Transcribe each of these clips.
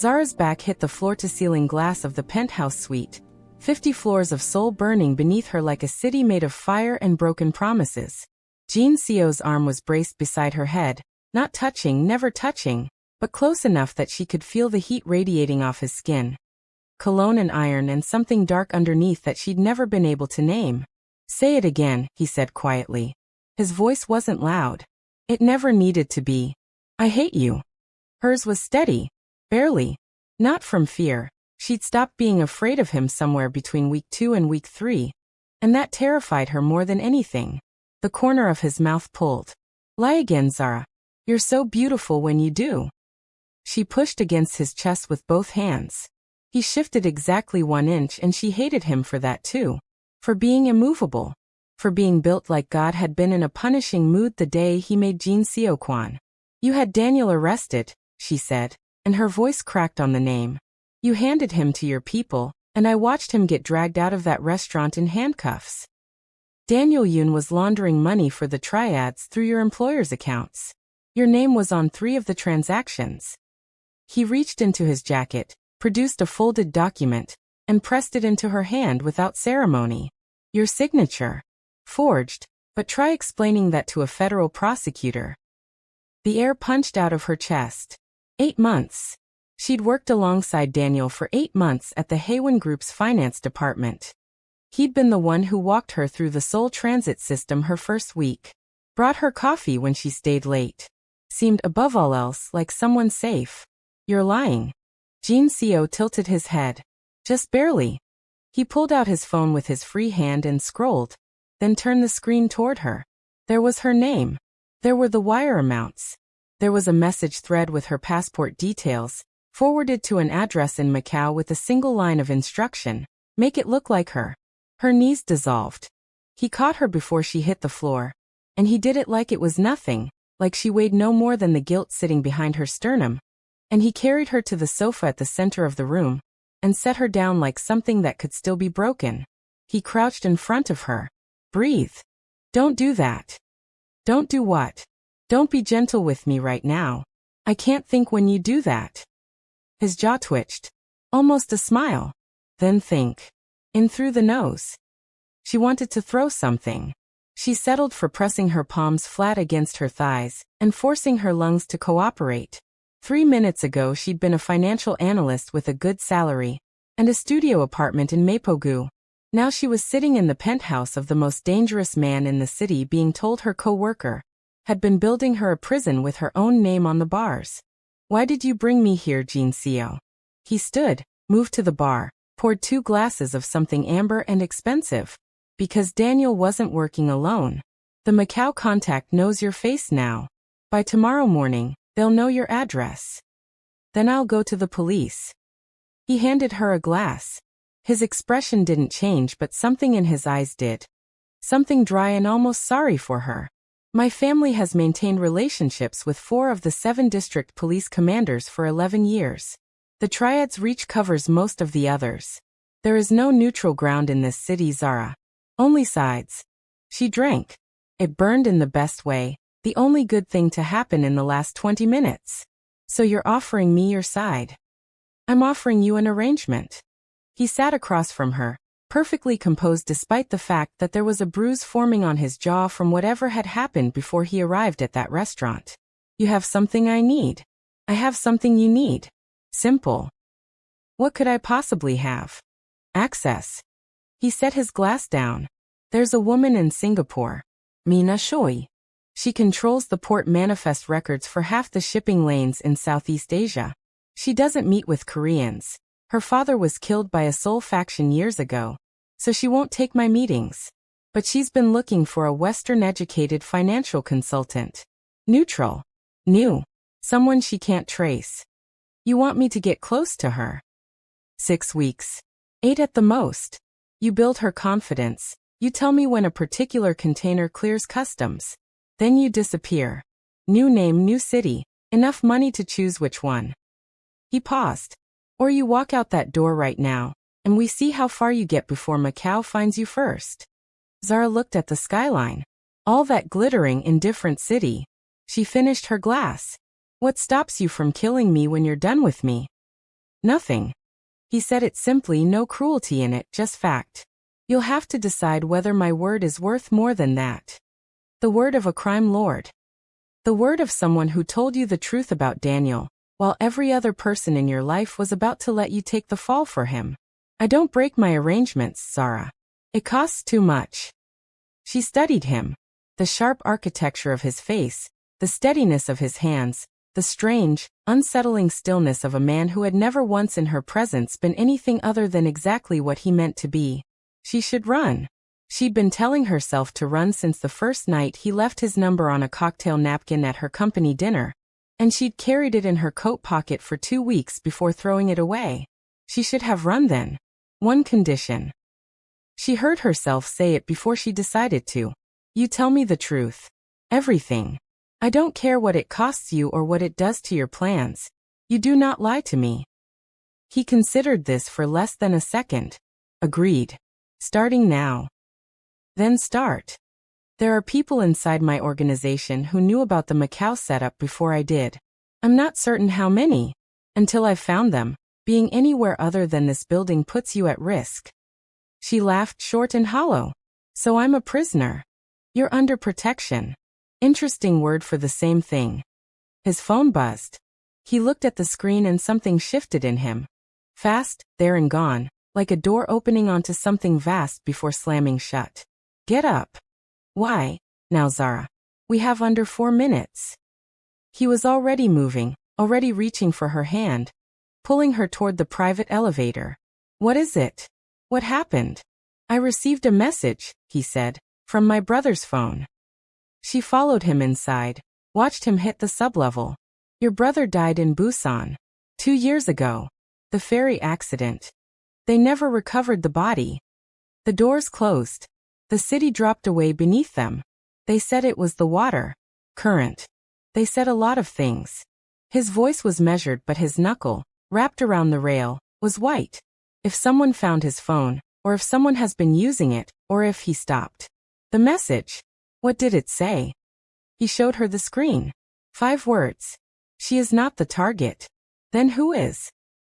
Zara's back hit the floor-to-ceiling glass of the penthouse suite, 50 floors of Seoul burning beneath her like a city made of fire and broken promises. Jin Seo's arm was braced beside her head, not touching, never touching, but close enough that she could feel the heat radiating off his skin. Cologne and iron and something dark underneath that she'd never been able to name. "Say it again," he said quietly. His voice wasn't loud. It never needed to be. "I hate you." Hers was steady. Barely. Not from fear. She'd stopped being afraid of him somewhere between week 2 and week 3. And that terrified her more than anything. The corner of his mouth pulled. "Lie again, Zara. You're so beautiful when you do." She pushed against his chest with both hands. He shifted exactly 1 inch and she hated him for that too. For being immovable. For being built like God had been in a punishing mood the day he made Jin Seo Kwan. "You had Daniel arrested," she said, and her voice cracked on the name. "You handed him to your people, and I watched him get dragged out of that restaurant in handcuffs. Daniel Yoon was laundering money for the Triads through your employer's accounts. Your name was on 3 of the transactions." He reached into his jacket, produced a folded document, and pressed it into her hand without ceremony. "Your signature. Forged, but try explaining that to a federal prosecutor." The air punched out of her chest. 8 months. She'd worked alongside Daniel for 8 months at the Haewon Group's finance department. He'd been the one who walked her through the Seoul transit system her first week. Brought her coffee when she stayed late. Seemed above all else like someone safe. "You're lying." Jin Seo tilted his head. "Just barely." He pulled out his phone with his free hand and scrolled, then turned the screen toward her. There was her name. There were the wire amounts. There was a message thread with her passport details, forwarded to an address in Macau with a single line of instruction: "Make it look like her." Her knees dissolved. He caught her before she hit the floor, and he did it like it was nothing, like she weighed no more than the guilt sitting behind her sternum. And he carried her to the sofa at the center of the room, and set her down like something that could still be broken. He crouched in front of her. "Breathe. Don't do that." "Don't do what?" "Don't be gentle with me right now. I can't think when you do that." His jaw twitched. Almost a smile. "Then think. In through the nose." She wanted to throw something. She settled for pressing her palms flat against her thighs, and forcing her lungs to cooperate. 3 minutes ago she'd been a financial analyst with a good salary, and a studio apartment in Mapogu. Now she was sitting in the penthouse of the most dangerous man in the city, being told her co-worker had been building her a prison with her own name on the bars. "Why did you bring me here, Jin Seo?" He stood, moved to the bar, poured 2 glasses of something amber and expensive. "Because Daniel wasn't working alone. The Macau contact knows your face now. By tomorrow morning, they'll know your address. Then I'll go to the police." He handed her a glass. His expression didn't change, but something in his eyes did. Something dry and almost sorry for her. "My family has maintained relationships with 4 of the 7 district police commanders for 11 years. The Triads reach covers most of the others. There is no neutral ground in this city, Zara. Only sides." She drank. It burned in the best way, the only good thing to happen in the last 20 minutes. "So you're offering me your side?" "I'm offering you an arrangement." He sat across from her, perfectly composed despite the fact that there was a bruise forming on his jaw from whatever had happened before he arrived at that restaurant. "You have something I need. I have something you need. Simple." "What could I possibly have?" "Access." He set his glass down. "There's a woman in Singapore. Mina Choi. She controls the port manifest records for half the shipping lanes in Southeast Asia. She doesn't meet with Koreans. Her father was killed by a Seoul faction years ago, so she won't take my meetings. But she's been looking for a Western-educated financial consultant. Neutral. New. Someone she can't trace. You want me to get close to her?" 6 weeks. 8 at the most. You build her confidence. You tell me when a particular container clears customs. Then you disappear. New name, new city. Enough money to choose which one. He paused. "Or you walk out that door right now, and we see how far you get before Macau finds you first." Zara looked at the skyline. All that glittering, indifferent city. She finished her glass. "What stops you from killing me when you're done with me?" Nothing. He said it simply, no cruelty in it, just fact. You'll have to decide whether my word is worth more than that. The word of a crime lord. The word of someone who told you the truth about Daniel, while every other person in your life was about to let you take the fall for him. I don't break my arrangements, Zara. It costs too much. She studied him. The sharp architecture of his face, the steadiness of his hands, the strange, unsettling stillness of a man who had never once in her presence been anything other than exactly what he meant to be. She should run. She'd been telling herself to run since the first night he left his number on a cocktail napkin at her company dinner, and she'd carried it in her coat pocket for 2 weeks before throwing it away. She should have run then. One condition. She heard herself say it before she decided to. You tell me the truth. Everything. I don't care what it costs you or what it does to your plans. You do not lie to me. He considered this for less than a second. Agreed. Starting now. Then start. There are people inside my organization who knew about the Macau setup before I did. I'm not certain how many. Until I've found them, being anywhere other than this building puts you at risk. She laughed short and hollow. So I'm a prisoner. You're under protection. Interesting word for the same thing. His phone buzzed. He looked at the screen and something shifted in him. Fast, there and gone, like a door opening onto something vast before slamming shut. Get up. Why, now Zara. We have under 4 minutes. He was already moving, already reaching for her hand, pulling her toward the private elevator. What is it? What happened? I received a message, he said, from my brother's phone. She followed him inside, watched him hit the sublevel. Your brother died in Busan. 2 years ago. The ferry accident. They never recovered the body. The doors closed. The city dropped away beneath them. They said it was the water. Current. They said a lot of things. His voice was measured, but his knuckle, wrapped around the rail, was white. If someone found his phone, or if someone has been using it, or if he stopped. The message. What did it say? He showed her the screen. 5 words. She is not the target. Then who is?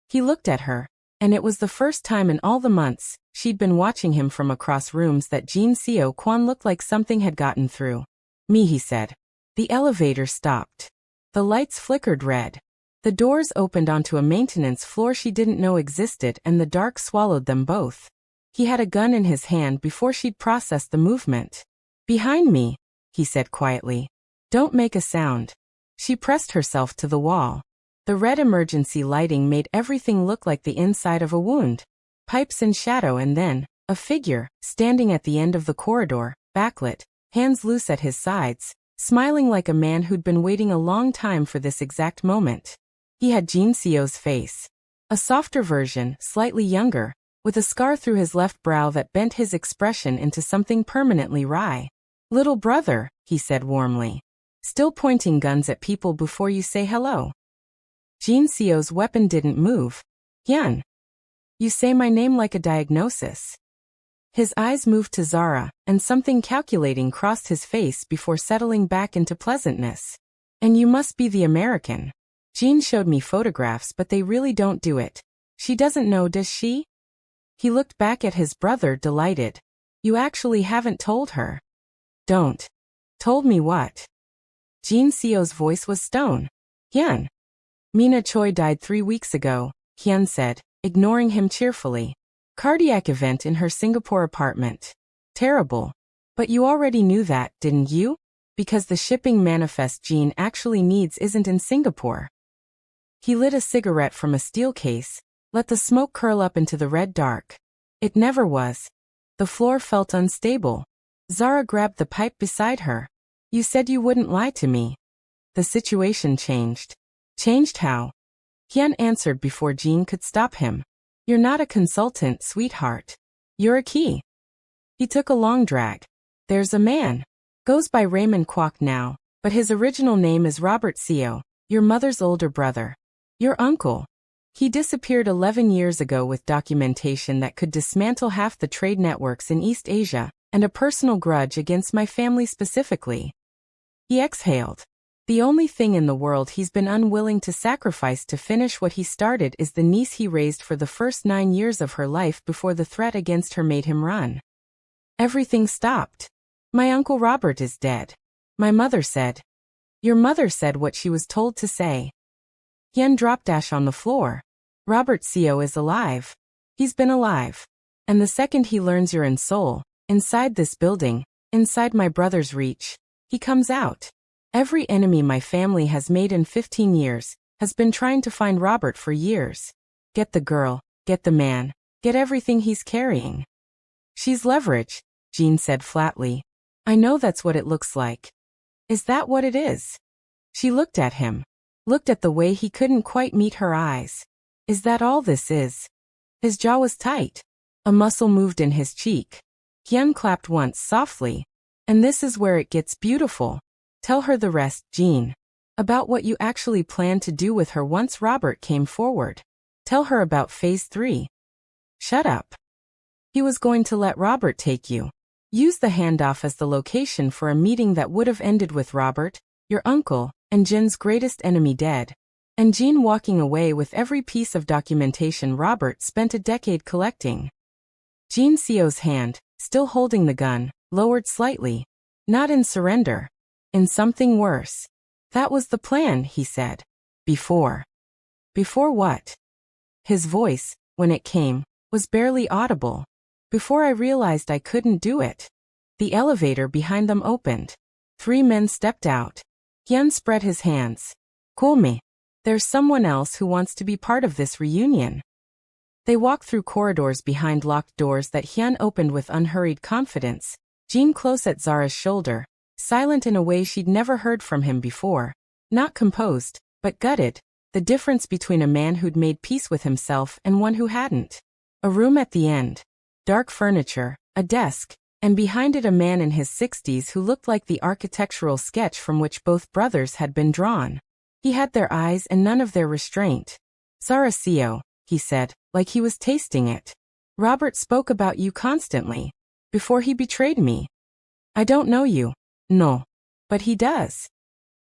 He looked at her, and it was the first time in all the months she'd been watching him from across rooms that Jin Seo Kwan looked like something had gotten through. Me, he said. The elevator stopped. The lights flickered red. The doors opened onto a maintenance floor she didn't know existed, and the dark swallowed them both. He had a gun in his hand before she'd processed the movement. Behind me, he said quietly. Don't make a sound. She pressed herself to the wall. The red emergency lighting made everything look like the inside of a wound. Pipes and shadow, and then, a figure, standing at the end of the corridor, backlit, hands loose at his sides, smiling like a man who'd been waiting a long time for this exact moment. He had Jin Seo's face. A softer version, slightly younger, with a scar through his left brow that bent his expression into something permanently wry. Little brother, he said warmly. Still pointing guns at people before you say hello. Jin Seo's weapon didn't move. Hyun. You say my name like a diagnosis. His eyes moved to Zara, and something calculating crossed his face before settling back into pleasantness. And you must be the American. Jean showed me photographs, but they really don't do it. She doesn't know, does she? He looked back at his brother, delighted. You actually haven't told her. Don't. Told me what? Jin Seo's voice was stone. Hyun. Mina Choi died 3 weeks ago, Hyun said, ignoring him cheerfully. Cardiac event in her Singapore apartment. Terrible. But you already knew that, didn't you? Because the shipping manifest Jean actually needs isn't in Singapore. He lit a cigarette from a steel case, let the smoke curl up into the red dark. It never was. The floor felt unstable. Zara grabbed the pipe beside her. You said you wouldn't lie to me. The situation changed. Changed how? Hyun answered before Jean could stop him. You're not a consultant, sweetheart. You're a key. He took a long drag. There's a man. Goes by Raymond Kwok now, but his original name is Robert Seo, your mother's older brother. Your uncle. He disappeared 11 years ago with documentation that could dismantle half the trade networks in East Asia, and a personal grudge against my family specifically. He exhaled. The only thing in the world he's been unwilling to sacrifice to finish what he started is the niece he raised for the first 9 years of her life before the threat against her made him run. Everything stopped. My Uncle Robert is dead. My mother said. Your mother said what she was told to say. Hyun dropped Dash on the floor. Robert Seo is alive. He's been alive. And the second he learns you're in Seoul, inside this building, inside my brother's reach, he comes out. Every enemy my family has made in 15 years has been trying to find Robert for years. Get the girl, get the man, get everything he's carrying. She's leverage, Jin said flatly. I know that's what it looks like. Is that what it is? She looked at him. Looked at the way he couldn't quite meet her eyes. Is that all this is? His jaw was tight. A muscle moved in his cheek. Hyun clapped once softly. And this is where it gets beautiful. Tell her the rest, Jin. About what you actually plan to do with her once Robert came forward. Tell her about phase 3. Shut up. He was going to let Robert take you. Use the handoff as the location for a meeting that would have ended with Robert, your uncle, and Jin's greatest enemy dead. And Jin walking away with every piece of documentation Robert spent a decade collecting. Jin Seo's hand, still holding the gun, lowered slightly. Not in surrender. In something worse. That was the plan, he said. Before. Before what? His voice, when it came, was barely audible. Before I realized I couldn't do it. The elevator behind them opened. 3 men stepped out. Hyun spread his hands. Call me. There's someone else who wants to be part of this reunion. They walked through corridors behind locked doors that Hyun opened with unhurried confidence. Jin close at Zara's shoulder. Silent in a way she'd never heard from him before. Not composed, but gutted. The difference between a man who'd made peace with himself and one who hadn't. A room at the end. Dark furniture, a desk, and behind it a man in his 60s who looked like the architectural sketch from which both brothers had been drawn. He had their eyes and none of their restraint. Zara Seo, he said, like he was tasting it. Robert spoke about you constantly. Before he betrayed me. I don't know you. No. But he does.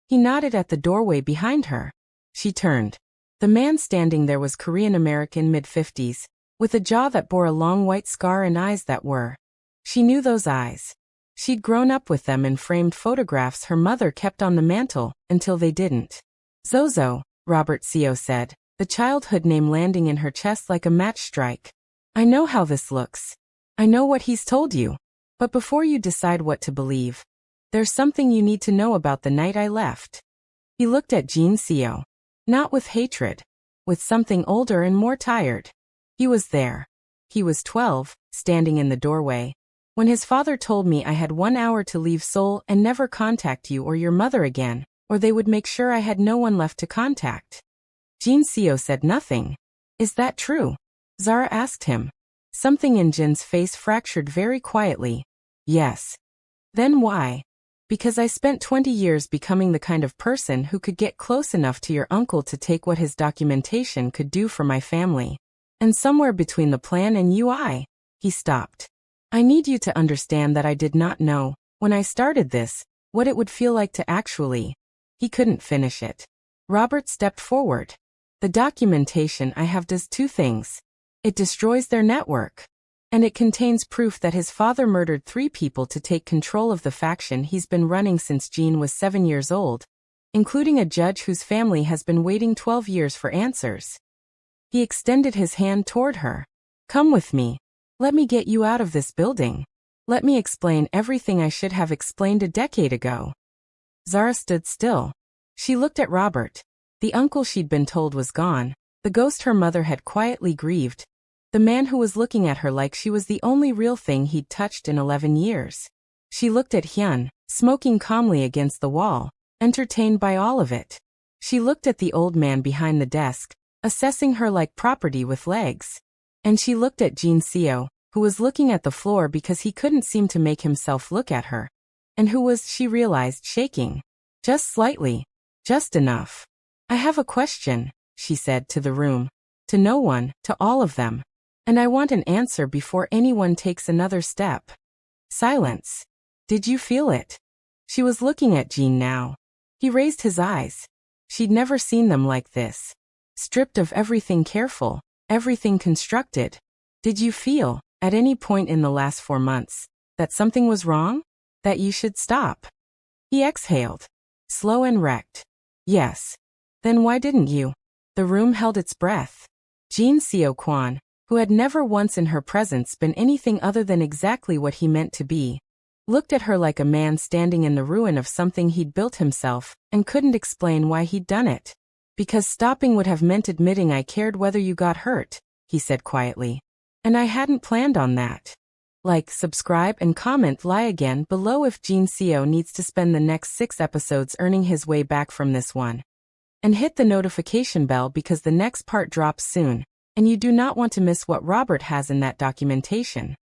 He nodded at the doorway behind her. She turned. The man standing there was Korean American mid-50s, with a jaw that bore a long white scar and eyes that were. She knew those eyes. She'd grown up with them in framed photographs her mother kept on the mantel, until they didn't. Zozo, Robert Seo said, the childhood name landing in her chest like a match strike. I know how this looks. I know what he's told you. But before you decide what to believe, there's something you need to know about the night I left. He looked at Jin Seo. Not with hatred. With something older and more tired. He was there. He was 12, standing in the doorway. When his father told me I had 1 hour to leave Seoul and never contact you or your mother again, or they would make sure I had no one left to contact. Jin Seo said nothing. Is that true? Zara asked him. Something in Jin's face fractured very quietly. Yes. Then why? Because I spent 20 years becoming the kind of person who could get close enough to your uncle to take what his documentation could do for my family. And somewhere between the plan and he stopped. I need you to understand that I did not know, when I started this, what it would feel like to actually. He couldn't finish it. Robert stepped forward. The documentation I have does 2 things. It destroys their network. And it contains proof that his father murdered 3 people to take control of the faction he's been running since Jin was 7 years old, including a judge whose family has been waiting 12 years for answers. He extended his hand toward her. Come with me. Let me get you out of this building. Let me explain everything I should have explained a decade ago. Zara stood still. She looked at Robert. The uncle she'd been told was gone. The ghost her mother had quietly grieved. The man who was looking at her like she was the only real thing he'd touched in 11 years. She looked at Hyun, smoking calmly against the wall, entertained by all of it. She looked at the old man behind the desk, assessing her like property with legs. And she looked at Jin Seo, who was looking at the floor because he couldn't seem to make himself look at her. And who was, she realized, shaking. Just slightly. Just enough. I have a question, she said to the room. To no one, to all of them. And I want an answer before anyone takes another step. Silence. Did you feel it? She was looking at Jin now. He raised his eyes. She'd never seen them like this. Stripped of everything careful, everything constructed. Did you feel, at any point in the last 4 months, that something was wrong? That you should stop? He exhaled. Slow and wrecked. Yes. Then why didn't you? The room held its breath. Jin Seo, who had never once in her presence been anything other than exactly what he meant to be, looked at her like a man standing in the ruin of something he'd built himself and couldn't explain why he'd done it. Because stopping would have meant admitting I cared whether you got hurt, he said quietly. And I hadn't planned on that. Like, subscribe and comment lie again below if Jin Seo needs to spend the next 6 episodes earning his way back from this one. And hit the notification bell because the next part drops soon, and you do not want to miss what Robert has in that documentation.